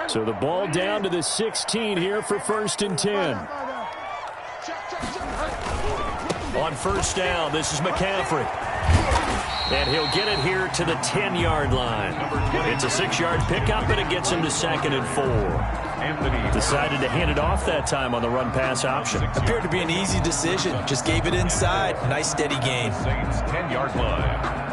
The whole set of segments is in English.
So the ball down to the 16 here for 1st and 10. On 1st down, this is McCaffrey. And he'll get it here to the 10-yard line. It's a 6-yard pickup, and it gets him to 2nd and 4. Decided to hand it off that time on the run-pass option. Appeared to be an easy decision. Just gave it inside. Nice, steady gain. Saints 10-yard line.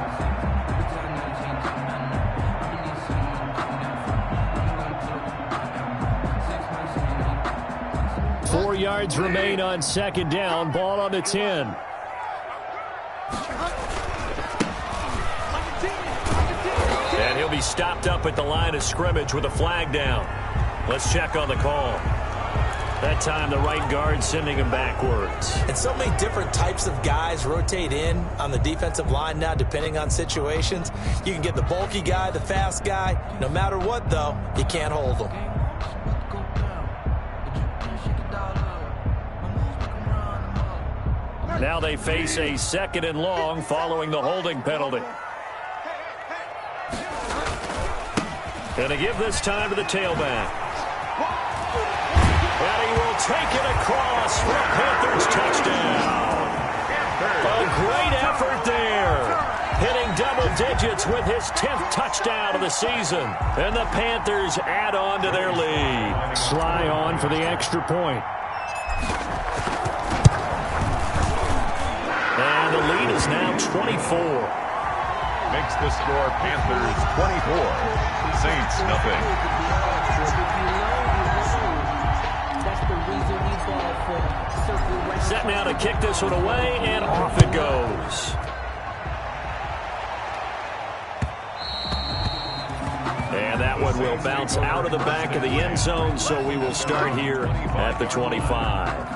4 yards remain on 2nd down. Ball on the 10. And he'll be stopped up at the line of scrimmage with a flag down. Let's check on the call. That time the right guard sending him backwards. And so many different types of guys rotate in on the defensive line now depending on situations. You can get the bulky guy, the fast guy. No matter what, though, you can't hold them. Now they face a 2nd and long following the holding penalty. Going to give this time to the tailback. And he will take it across for a Panthers touchdown. A great effort there. Hitting double digits with his 10th touchdown of the season. And the Panthers add on to their lead. Sly on for the extra point. And the lead is now 24. Makes the score Panthers 24. Saints nothing. Set now to kick this one away, and off it goes. And that one will bounce out of the back of the end zone, so we will start here at the 25.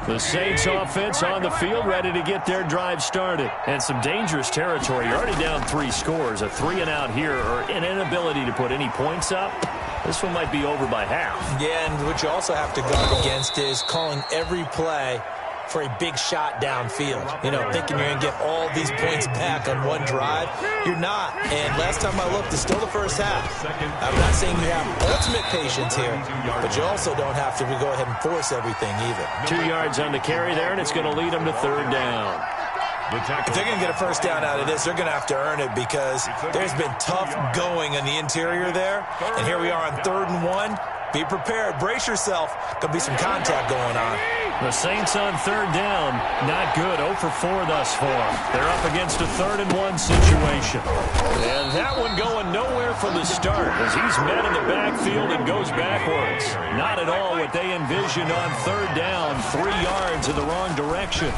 The Saints offense on the field, ready to get their drive started. And some dangerous territory. You're already down 3 scores. A 3-and-out here, or an inability to put any points up. This one might be over by half. Yeah, and what you also have to guard against is calling every play for a big shot downfield. You know, thinking you're going to get all these points back on one drive. You're not. And last time I looked, it's still the first half. I'm not saying you have ultimate patience here, but you also don't have to go ahead and force everything either. 2 yards on the carry there, and it's going to lead them to 3rd down. If they're going to get a first down out of this, they're going to have to earn it because there's been tough going in the interior there. And here we are on 3rd and 1. Be prepared. Brace yourself. Could be some contact going on. The Saints on 3rd down. Not good. 0 for 4 thus far. They're up against a 3rd and 1 situation. And that one going nowhere from the start as he's met in the backfield and goes backwards. Not at all what they envisioned on 3rd down. 3 yards in the wrong direction.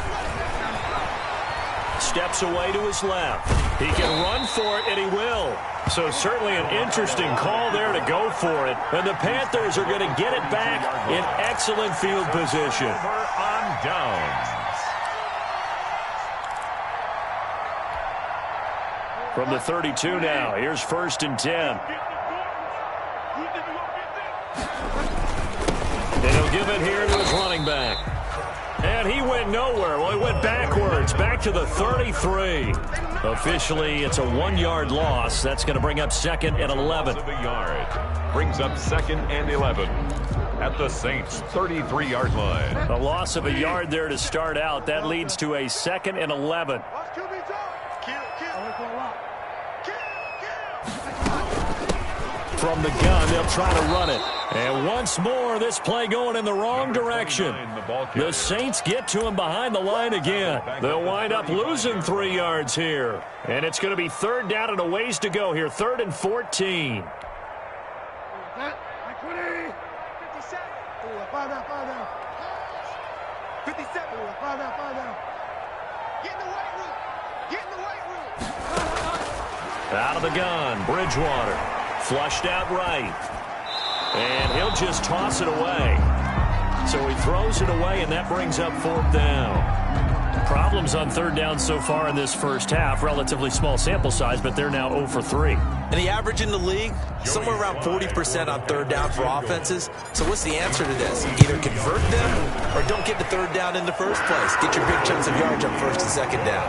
Steps away to his left. He can run for it, and he will. So certainly an interesting call there to go for it. And the Panthers are going to get it back in excellent field position. On downs. From the 32 now, here's 1st and 10. And he'll give it here to his running back. And he went nowhere. Well, he went backwards, back to the 33. Officially, it's a 1-yard loss. That's going to bring up 2nd and 11. Brings up 2nd and 11 at the Saints' 33-yard line. A loss of a yard there to start out. That leads to a 2nd and 11. From the gun, they'll try to run it. And once more, this play going in the wrong direction. The Saints get to him behind the line again. They'll wind up losing 3 yards here. And it's going to be 3rd down and a ways to go here. 3rd and 14. Out of the gun, Bridgewater. Flushed out right. And he'll just toss it away. So he throws it away, and that brings up 4th down. Problem problems on third down so far in this first half. Relatively small sample size, but they're now 0 for 3. And the average in the league, somewhere around 40% on third down for offenses. So what's the answer to this? Either convert them or don't get to third down in the first place. Get your big chunks of yards on first and second down.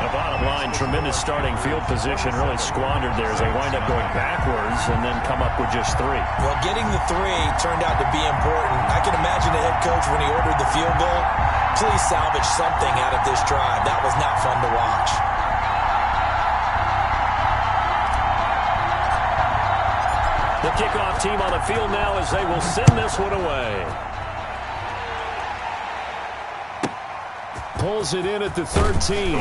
The bottom line, tremendous starting field position, really squandered there as they wind up going backwards and then come up with just 3. Well, getting the 3 turned out to be important. I can imagine the head coach when he ordered the field goal. Please salvage something out of this drive. That was not fun to watch. The kickoff team on the field now as they will send this one away. Pulls it in at the 13.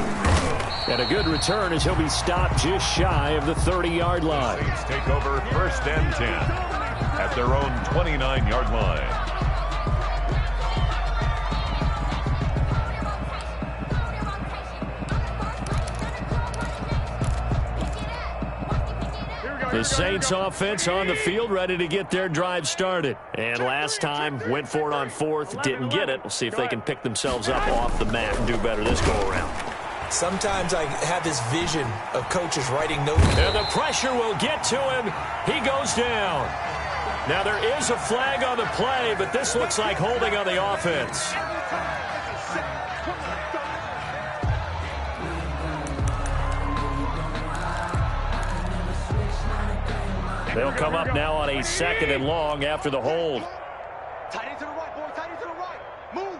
And a good return as he'll be stopped just shy of the 30-yard line. Saints take over first and 10 at their own 29-yard line. The Saints offense on the field, ready to get their drive started. And last time, went for it on fourth, didn't get it. We'll see if they can pick themselves up off the mat and do better this go-around. Sometimes I have this vision of coaches writing notes. And the pressure will get to him. He goes down. Now there is a flag on the play, but this looks like holding on the offense. They'll come up now on a 2nd and long after the hold. Tight end to the right, boy. Tight end to the right. Move.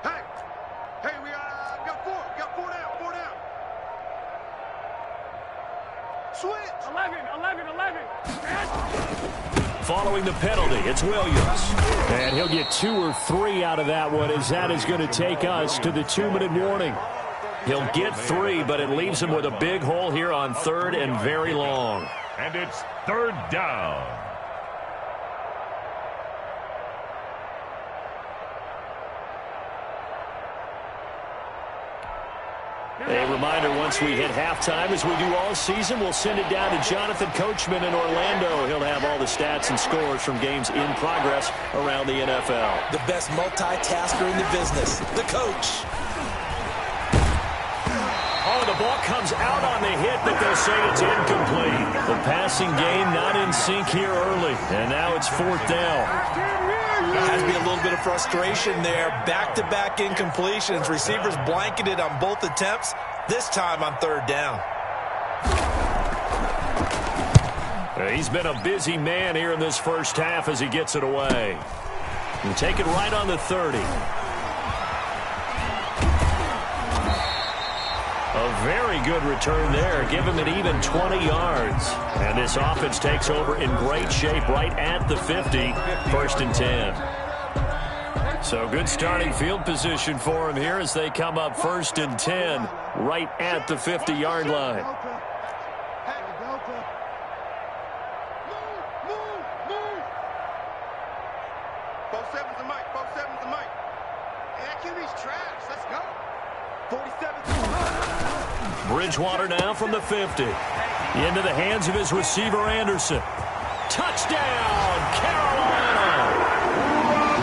Hey. Hey, we got 4. We got 4 down. 4 down. Switch. 11. Following the penalty, it's Williams. And he'll get 2 or 3 out of that one, as that is going to take us to the 2-minute warning. He'll get 3, but it leaves him with a big hole here on 3rd and very long. And it's 3rd down. A reminder, once we hit halftime, as we do all season, we'll send it down to Jonathan Coachman in Orlando. He'll have all the stats and scores from games in progress around the NFL. The best multitasker in the business, the coach. Oh, the ball comes out on the hit, but they'll say it's incomplete. The passing game not in sync here early, and now it's 4th down. There has to be a little bit of frustration there. Back-to-back incompletions. Receivers blanketed on both attempts, this time on 3rd down. He's been a busy man here in this first half as he gets it away. And take it right on the 30. A very good return there. Give him an even 20 yards. And this offense takes over in great shape right at the 50. 1st and 10. So good starting field position for him here as they come up 1st and 10 right at the 50-yard line. Bridgewater now from the 50. Into the hands of his receiver, Anderson. Touchdown, Carolina!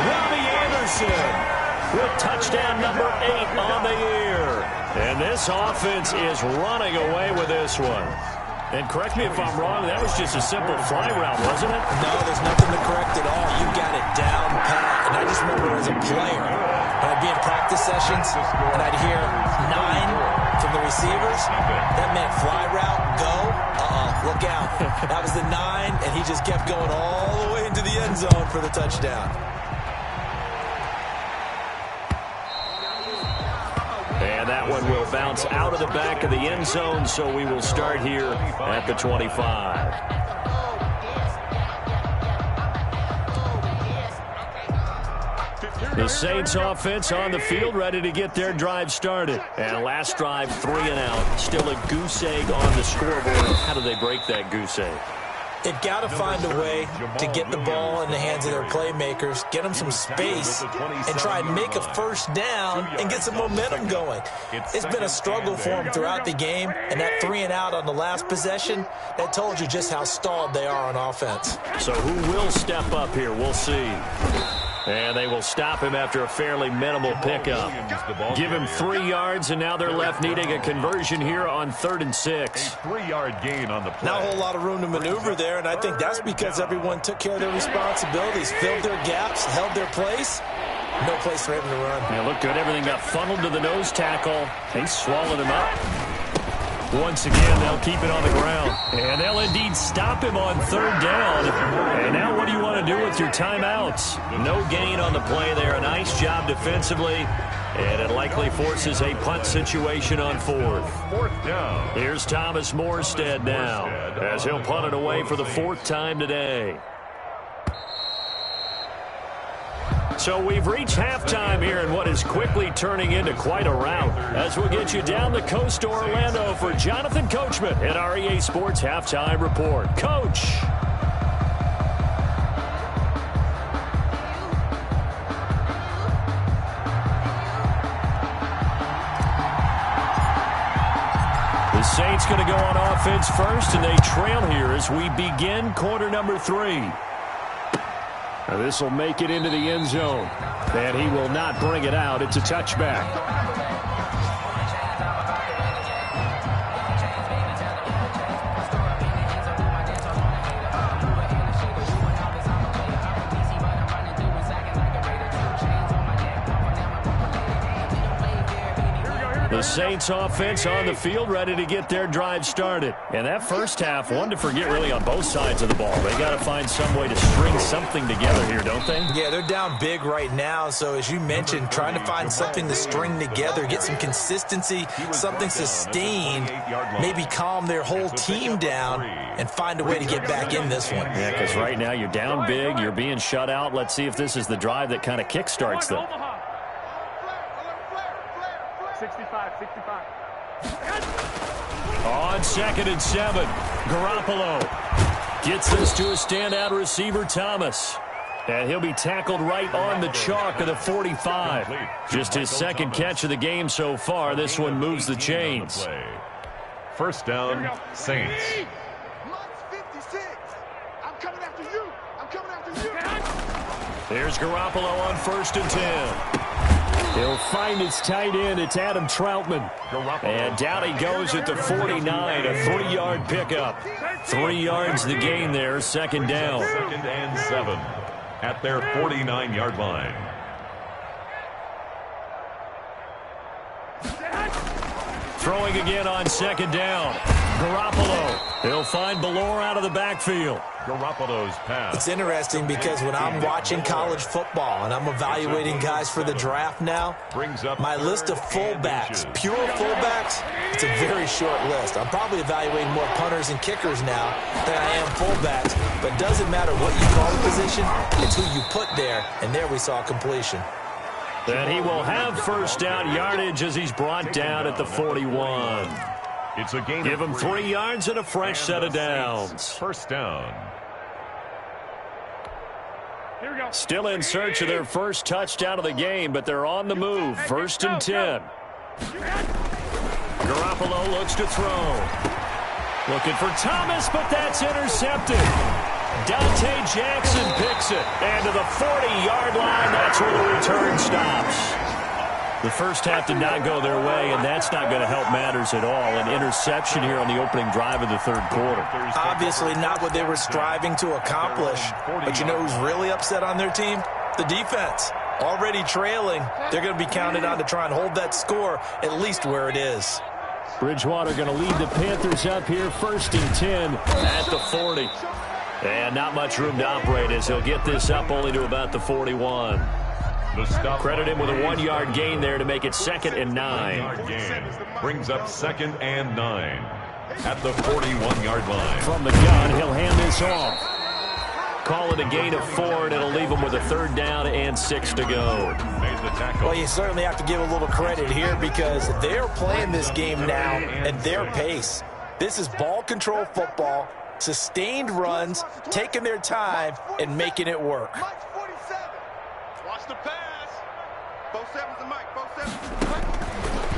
Robbie Anderson with touchdown number 8 on the year. And this offense is running away with this one. And correct me if I'm wrong, that was just a simple fly route, wasn't it? No, there's nothing to correct at all. You got it down pat. And I just remember as a player, I'd be in practice sessions, and I'd hear 9 from the receivers. That meant fly route, go. Look out. That was the 9, and he just kept going all the way into the end zone for the touchdown. And that one will bounce out of the back of the end zone, so we will start here at the 25. The Saints offense on the field, ready to get their drive started. And last drive, 3 and out. Still a goose egg on the scoreboard. How do they break that goose egg? They've got to find a way to get the ball in the hands of their playmakers, get them some space, and try and make a first down and get some momentum going. It's been a struggle for them throughout the game, and that 3 and out on the last possession, that told you just how stalled they are on offense. So who will step up here? We'll see. And they will stop him after a fairly minimal pickup. Give him 3 yards, and now they're left needing a conversion here on 3rd and 6. A 3-yard gain on the play. Not a whole lot of room to maneuver there, and I think that's because everyone took care of their responsibilities, filled their gaps, held their place. No place for him to run. Yeah, looked good. Everything got funneled to the nose tackle. They swallowed him up. Once again, they'll keep it on the ground. And they'll indeed stop him on 3rd down. And now what do you want to do with your timeouts? No gain on the play there. A nice job defensively. And it likely forces a punt situation on 4th. 4th down. Here's Thomas Morstead now, as he'll punt it away for the 4th time today. So we've reached halftime here in what is quickly turning into quite a rout, as we'll get you down the coast to Orlando for Jonathan Coachman at our EA Sports Halftime Report. Coach. The Saints going to go on offense first, and they trail here as we begin quarter number 3. This will make it into the end zone. And he will not bring it out. It's a touchback. The Saints offense on the field, ready to get their drive started. And that first half, one to forget really on both sides of the ball. They got to find some way to string something together here, don't they? Yeah, they're down big right now. So as you mentioned, trying to find something to string together, get some consistency, something sustained, maybe calm their whole team down and find a way to get back in this one. Yeah, because right now you're down big, you're being shut out. Let's see if this is the drive that kind of kickstarts them. 65. On 2nd and 7, Garoppolo gets this to a standout receiver, Thomas. And he'll be tackled right on the chalk of the 45. Just his 2nd catch of the game so far. This one moves the chains. 1st down, Saints. I'm coming after you. There's Garoppolo on 1st and 10. He'll find his tight end. It's Adam Troutman. And down he goes at the 49, a 3-yard pickup. 3 yards the gain there, 2nd down. 2nd and 7 at their 49-yard line. Throwing again on 2nd down. Garoppolo. He'll find Ballore out of the backfield. Garoppolo's pass. It's interesting because when I'm watching college football and I'm evaluating guys for the draft now, my list of fullbacks, pure fullbacks, it's a very short list. I'm probably evaluating more punters and kickers now than I am fullbacks, but it doesn't matter what you call the position, it's who you put there, and there we saw completion. Then he will have 1st down yardage as he's brought down at the 41. It's a gain. Give him 3 yards and a fresh set of downs. 1st down. Still in search of their first touchdown of the game, but they're on the move. 1st and 10. Garoppolo looks to throw. Looking for Thomas, but that's intercepted. Dante Jackson picks it. And to the 40-yard line, that's where the return stops. The first half did not go their way, and that's not going to help matters at all. An interception here on the opening drive of the 3rd quarter. Obviously not what they were striving to accomplish. But you know who's really upset on their team? The defense. Already trailing, they're going to be counted on to try and hold that score at least where it is. Bridgewater going to lead the Panthers up here, 1st and 10 at the 40. And not much room to operate as he'll get this up only to about the 41. Credit him with a 1-yard gain there to make it 2nd and 9. Brings up 2nd and 9 at the 41-yard line. From the gun, he'll hand this off. Call it a gain of 4, and it'll leave him with a 3rd down and 6 to go. Well, you certainly have to give a little credit here because they're playing this game now at their pace. This is ball control football, sustained runs, taking their time, and making it work. Watch the pass. Both sevens and Mike.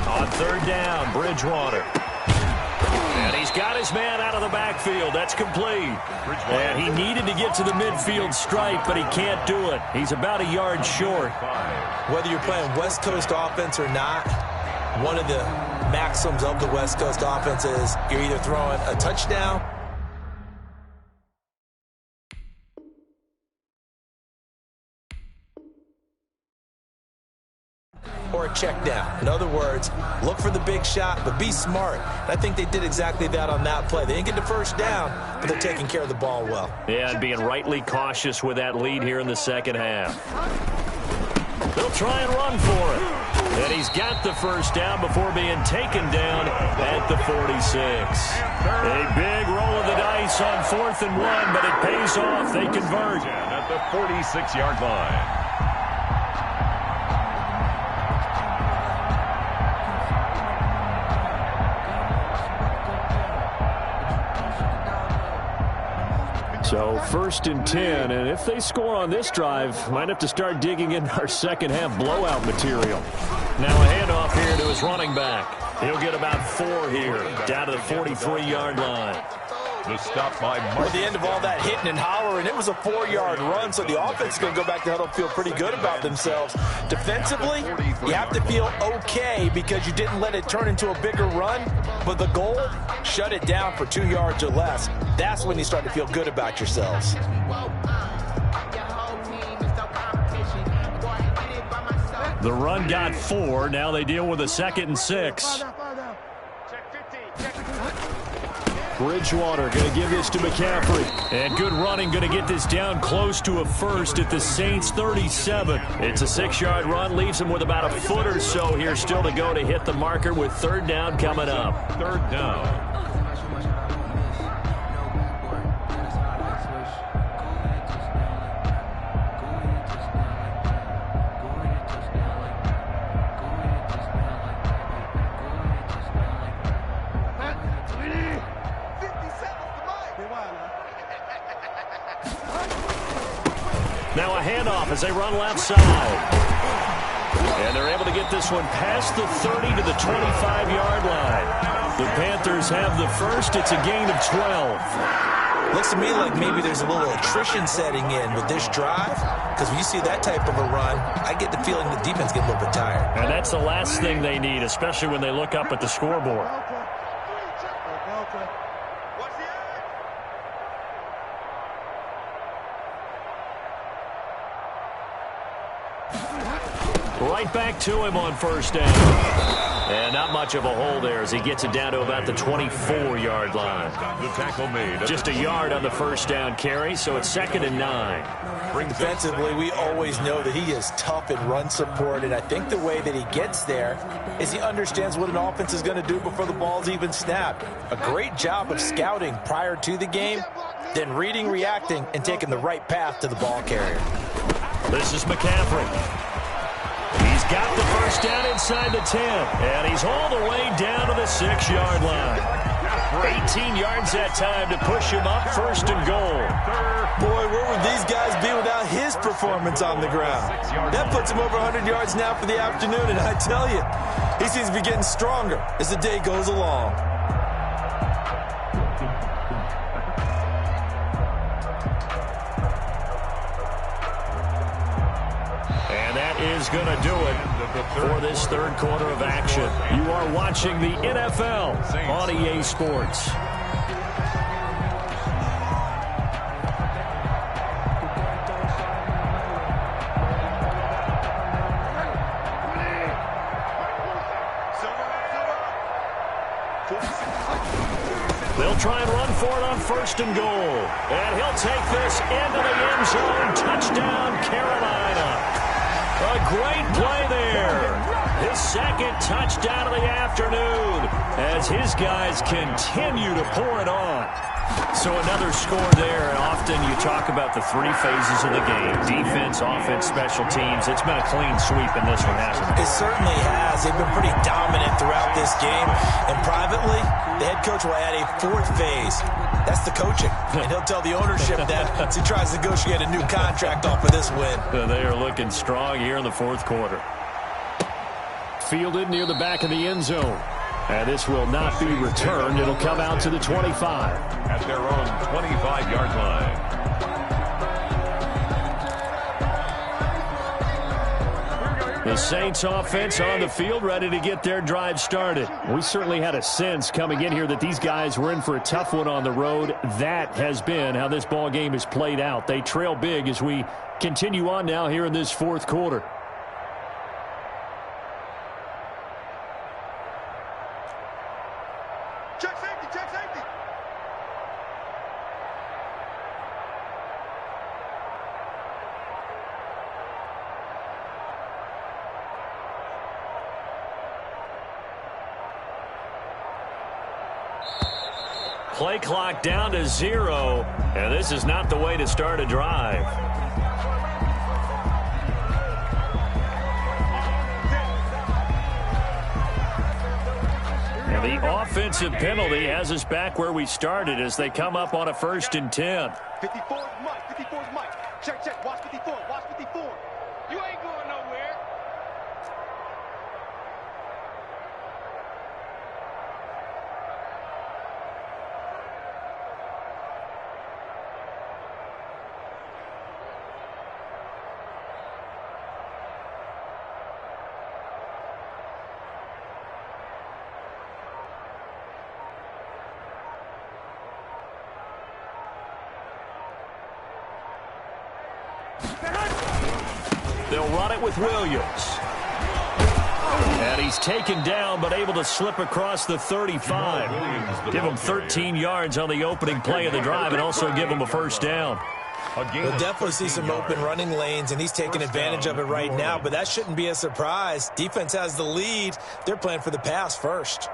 On 3rd down, Bridgewater. And And he's got his man out of the backfield. That's complete. And he needed to get to the midfield stripe, but he can't do it. He's about a yard short. Whether you're playing West Coast offense or not, one of the maxims of the West Coast offense is you're either throwing a touchdown or a check down. In other words, look for the big shot, but be smart. And I think they did exactly that on that play. They didn't get the first down, but they're taking care of the ball well. Yeah, and being rightly cautious with that lead here in the second half. They'll try and run for it. And he's got the first down before being taken down at the 46. A big roll of the dice on 4th and 1, but it pays off. They convert. At the 46-yard line. So 1st and 10, and if they score on this drive, might have to start digging in our second half blowout material. Now a handoff here to his running back. He'll get about 4 here, down to the 43-yard line. The stop by Mark. At the end of all that hitting and hollering, it was a 4-yard run, so the offense is going to go back to huddle, feel pretty good about themselves. Defensively, you have to feel okay because you didn't let it turn into a bigger run, but the goal, shut it down for 2 yards or less. That's when you start to feel good about yourselves. The run got 4. Now they deal with a 2nd and 6. Bridgewater going to give this to McCaffrey. And good running, going to get this down close to a first at the Saints 37. It's a 6-yard run, leaves them with about a foot or so here still to go to hit the marker with 3rd down coming up. 3rd down. Now a handoff as they run left side. And they're able to get this one past the 30 to the 25-yard line. The Panthers have the first. It's a gain of 12. Looks to me like maybe there's a little attrition setting in with this drive, because when you see that type of a run, I get the feeling the defense get a little bit tired. And that's the last thing they need, especially when they look up at the scoreboard. Right back to him on 1st down. And not much of a hole there as he gets it down to about the 24-yard line. The tackle made. Just a yard on the 1st down carry, so it's 2nd and 9. Defensively, we always know that he is tough in run support, and I think the way that he gets there is he understands what an offense is going to do before the ball's even snapped. A great job of scouting prior to the game, then reading, reacting, and taking the right path to the ball carrier. This is McCaffrey. He's got the first down inside the 10, and he's all the way down to the 6-yard line. 18 yards that time to push him up 1st and goal. Boy, where would these guys be without his performance on the ground? That puts him over 100 yards now for the afternoon, and I tell you, he seems to be getting stronger as the day goes along. Is going to do it for this 3rd quarter of action. You are watching the NFL on EA Sports. They'll try and run for it on 1st and goal. And he'll take this into the end zone. Touchdown, Carolina. A great play there. His 2nd touchdown of the afternoon as his guys continue to pour it on. So another score there, and often you talk about the 3 phases of the game. Defense, offense, special teams. It's been a clean sweep in this one, hasn't it? It certainly has. They've been pretty dominant throughout this game. And privately, the head coach will add a 4th phase. That's the coaching. And he'll tell the ownership that as he tries to negotiate a new contract off of this win. They are looking strong here in the 4th quarter. Fielded near the back of the end zone. And this will not be returned. It'll come out to the 25. At their own 25-yard line. The Saints offense on the field, ready to get their drive started. We certainly had a sense coming in here that these guys were in for a tough one on the road. That has been how this ball game has played out. They trail big as we continue on now here in this fourth quarter. Check safety, check safety. Play clock down to 0, and this is not the way to start a drive. And the offensive penalty has us back where we started as they come up on a 1st and 10. 54 is Mike, 54 is Mike. Check, check, watch 54, watch 54. You ain't going nowhere. They'll run it with Williams. And he's taken down but able to slip across the 35. Give him 13 yards on the opening play of the drive and also give him a 1st down. We'll definitely see some open running lanes, and he's taking advantage of it right now, but that shouldn't be a surprise. Defense has the lead. They're playing for the pass first.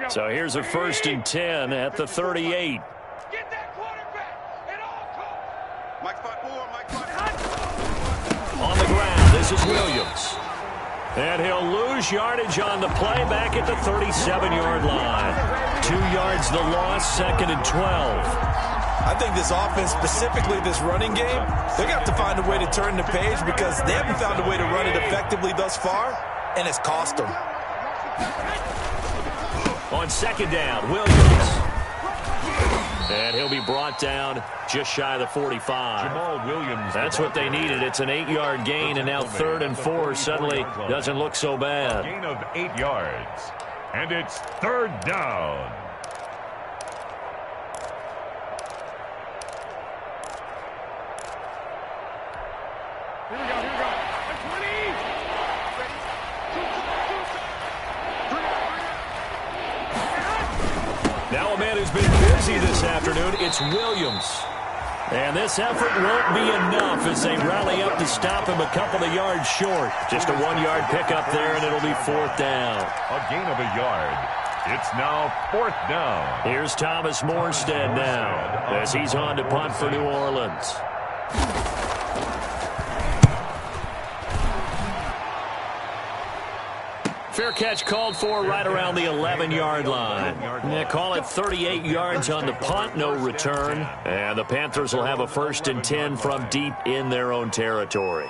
So here's a 1st and 10 at the 38. Get that quarterback at all costs. Mike spot 4, Mike spot 4. On the ground, this is Williams. And he'll lose yardage on the play back at the 37-yard line. 2 yards the loss, 2nd and 12. I think this offense, specifically this running game, they're going to have to find a way to turn the page because they haven't found a way to run it effectively thus far, and it's cost them. On 2nd down, Williams. And he'll be brought down just shy of the 45. Jamal Williams. That's what they needed. It's an 8-yard gain, and now 3rd and 4 suddenly doesn't look so bad. Gain of 8 yards. And it's 3rd down. Here we go, here we go. 20. Now a man who's been busy this afternoon, it's Williams. And this effort won't be enough as they rally up to stop him a couple of yards short. Just a 1-yard pickup there, and it'll be 4th down. A gain of a yard. It's now 4th down. Here's Thomas Morstead now as he's on to punt for New Orleans. Fair catch called for right around the 11-yard line. Yeah, call it 38 yards on the punt, no return. And the Panthers will have a 1st and 10 from deep in their own territory.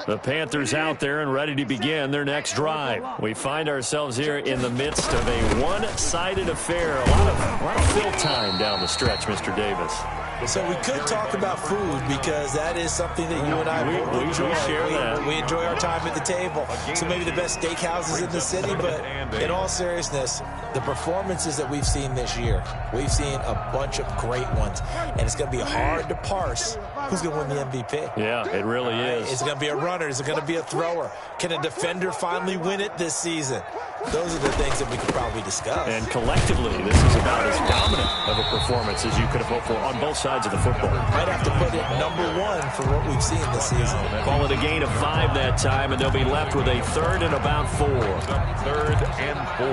The Panthers out there and ready to begin their next drive. We find ourselves here in the midst of a one-sided affair. A lot of fill time down the stretch, Mr. Davis. So we could talk about food because that is something that you and I we enjoy. share that. We enjoy our time at the table. So maybe the best steakhouses in the city, but in all seriousness, the performances that we've seen this year, we've seen a bunch of great ones, and it's going to be hard to parse who's going to win the MVP. Yeah, it really is. Is it going to be a runner? Is it going to be a thrower? Can a defender finally win it this season? Those are the things that we could probably discuss. And collectively, this is about as dominant of a performance as you could have hoped for on both sides of the football. Might have to put it #1 for what we've seen this season. Call it a gain of 5 that time, and they'll be left with a 3rd and about 4. 3rd and 4.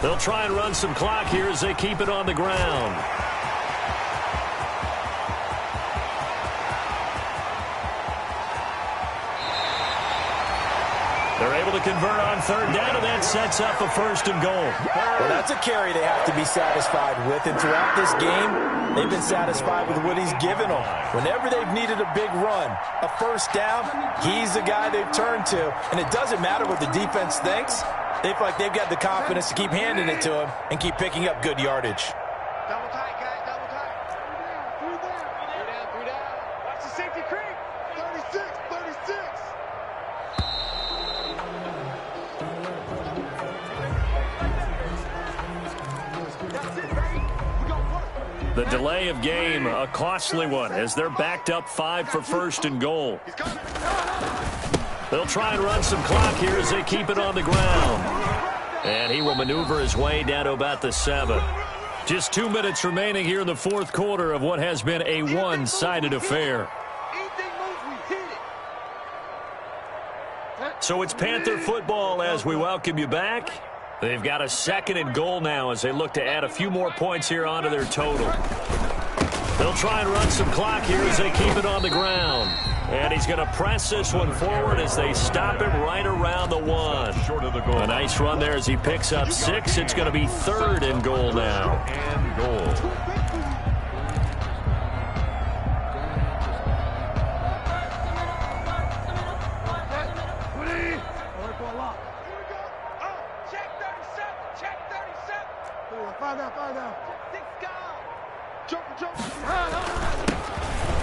They'll try and run some clock here as they keep it on the ground. They're able to convert on third down, and that sets up a 1st and goal. Well, that's a carry they have to be satisfied with, and throughout this game, they've been satisfied with what he's given them. Whenever they've needed a big run, a 1st down, he's the guy they've turned to, and it doesn't matter what the defense thinks. They feel like they've got the confidence to keep handing it to him and keep picking up good yardage. Double tight, guys, double tight. 3 down. 3 down. Watch the safety creep. 36, 36. That's it, baby. We got work. The delay of game, a costly one, as they're backed up 5 for 1st and goal. He's coming. They'll try and run some clock here as they keep it on the ground. And he will maneuver his way down to about the 7. Just 2 minutes remaining here in the 4th quarter of what has been a one-sided affair. Anything moves, we hit it. So it's Panther football as we welcome you back. They've got a 2nd and goal now as they look to add a few more points here onto their total. They'll try and run some clock here as they keep it on the ground. And he's going to press this one forward as they stop him right around the 1. Short of the goal. A nice run there as he picks up 6. It's going to be 3rd and goal now. And goal. Check 37. Check 37. Find out. 6 gone. Jump.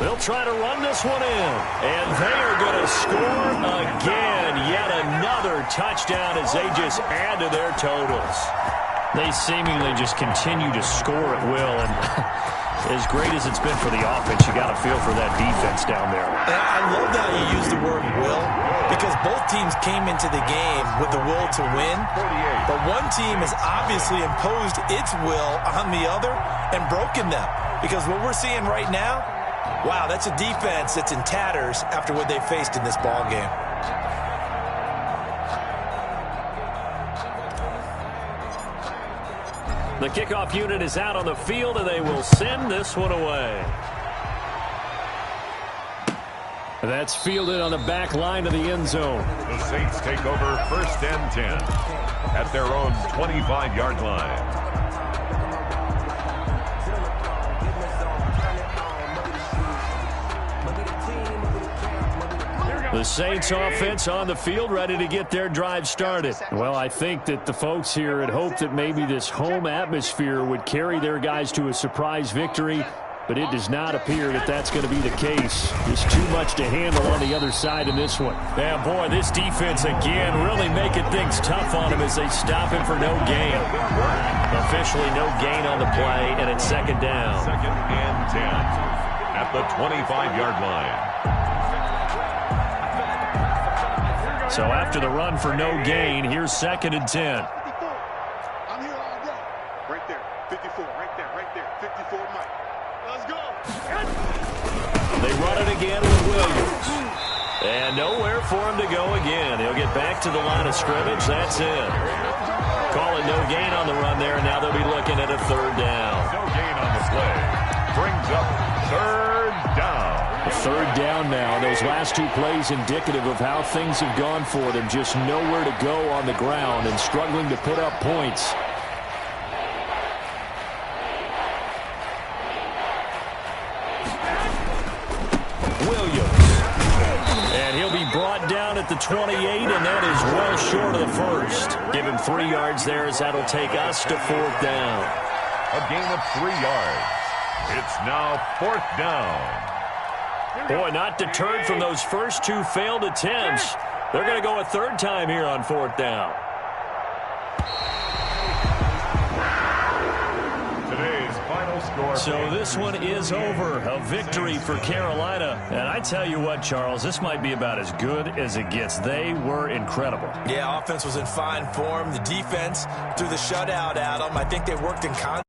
They'll try to run this one in. And they are going to score again. Yet another touchdown as they just add to their totals. They seemingly just continue to score at will. And as great as it's been for the offense, you got to feel for that defense down there. And I love how you use the word will, because both teams came into the game with the will to win. But one team has obviously imposed its will on the other and broken them. Because what we're seeing right now, wow, that's a defense that's in tatters after what they faced in this ball game. The kickoff unit is out on the field, and they will send this one away. That's fielded on the back line of the end zone. The Saints take over 1st and 10 at their own 25-yard line. The Saints offense on the field, ready to get their drive started. Well, I think that the folks here had hoped that maybe this home atmosphere would carry their guys to a surprise victory, but it does not appear that that's going to be the case. There's too much to handle on the other side in this one. Yeah, boy, this defense again really making things tough on him as they stop him for no gain. Officially no gain on the play, and it's 2nd down. 2nd and 10 at the 25-yard line. So after the run for no gain, here's 2nd and 10. 54. I'm here all day. Right there. 54. Right there. 54, Mike. Let's go. They run it again with Williams. And nowhere for him to go again. He'll get back to the line of scrimmage. That's it. Call it no gain on the run there, and now they'll be looking at a 3rd down. No gain on the play. Brings up 3rd down. 3rd down now. Those last 2 plays indicative of how things have gone for them. Just nowhere to go on the ground and struggling to put up points. Williams. And he'll be brought down at the 28, and that is well short of the 1st. Give him 3 yards there as that'll take us to 4th down. A gain of 3 yards. It's now 4th down. Boy, not deterred from those first 2 failed attempts. They're going to go a 3rd time here on 4th down. Today's final score. So this one is over. A victory for Carolina. And I tell you what, Charles, this might be about as good as it gets. They were incredible. Yeah, offense was in fine form. The defense threw the shutout at them. I think they worked in concert.